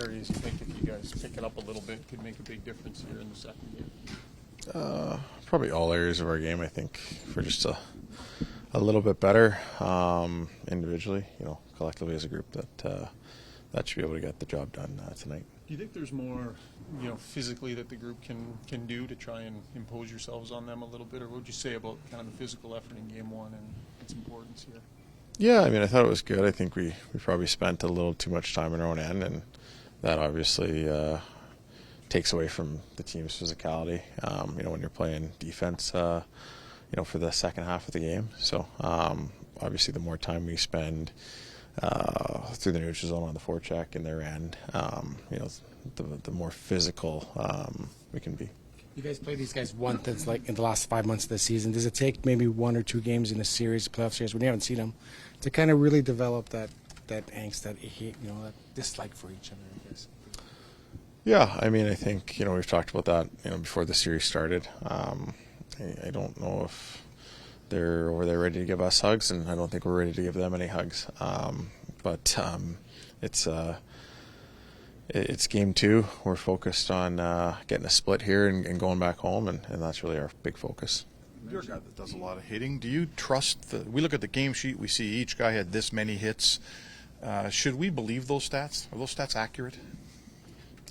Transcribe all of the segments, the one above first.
areas you think if you guys pick it up a little bit could make a big difference here in the second game? Probably all areas of our game. I think if we're just a little bit better individually, collectively as a group, that should be able to get the job done tonight. Do you think there's more, physically that the group can do to try and impose yourselves on them a little bit, or what would you say about kind of the physical effort in Game 1 and its importance here? Yeah, I thought it was good. I think we probably spent a little too much time on our own end, and that obviously takes away from the team's physicality. When you're playing defense, for the second half of the game. So obviously, the more time we spend through the neutral zone on the forecheck in their end, the more physical we can be. You guys play these guys once in the last 5 months of the season. Does it take maybe 1 or 2 games in a series, playoff series, when you haven't seen them, to kind of really develop that angst, that hate, that dislike for each other, I guess? Yeah, I think, we've talked about that, before the series started. I don't know if they're over there ready to give us hugs, and I don't think we're ready to give them any hugs. But it's game 2. We're focused on getting a split here and going back home, and that's really our big focus. You're a guy that does a lot of hitting. Do you trust we look at the game sheet, we see each guy had this many hits. Should we believe those stats? Are those stats accurate?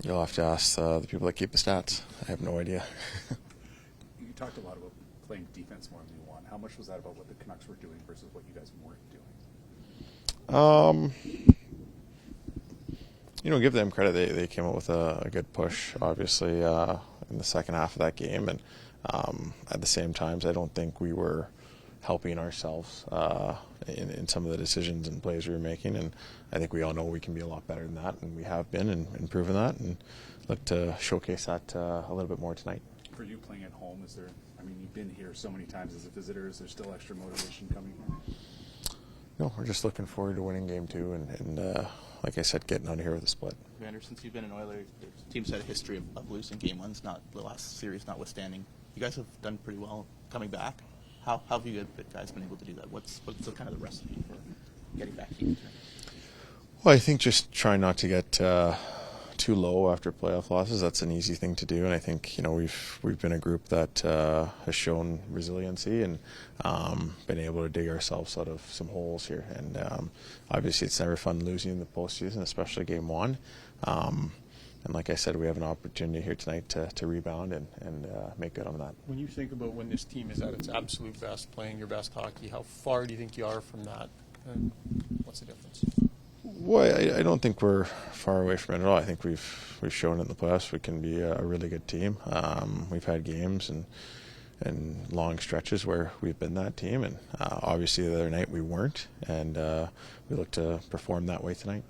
You'll have to ask the people that keep the stats. I have no idea. You talked a lot about playing defense more than you want. How much was that about what the Canucks were doing versus what you guys weren't doing? Give them credit. They came up with a good push, obviously, in the second half of that game. And at the same time, I don't think we were helping ourselves in some of the decisions and plays we were making. And I think we all know we can be a lot better than that, and we have been and proven that. And look to showcase that a little bit more tonight. For you playing at home, you've been here so many times as a visitor. Is there still extra motivation coming? No, we're just looking forward to winning Game 2 and like I said, getting out of here with a split. Evander, since you've been an Oiler, the team's had a history of losing Game 1s, not the last series notwithstanding. You guys have done pretty well coming back. How have you guys been able to do that? What's the kind of the recipe for getting back here? Well, I think just trying not to get too low after playoff losses. That's an easy thing to do, and I think we've been a group that has shown resiliency and been able to dig ourselves out of some holes here. And obviously, it's never fun losing in the postseason, especially Game 1. And like I said, we have an opportunity here tonight to rebound and make good on that. When you think about when this team is at its absolute best, playing your best hockey, how far do you think you are from that? And what's the difference? Well, I don't think we're far away from it at all. I think we've shown in the playoffs we can be a really good team. We've had games and long stretches where we've been that team, and obviously the other night we weren't, and we look to perform that way tonight.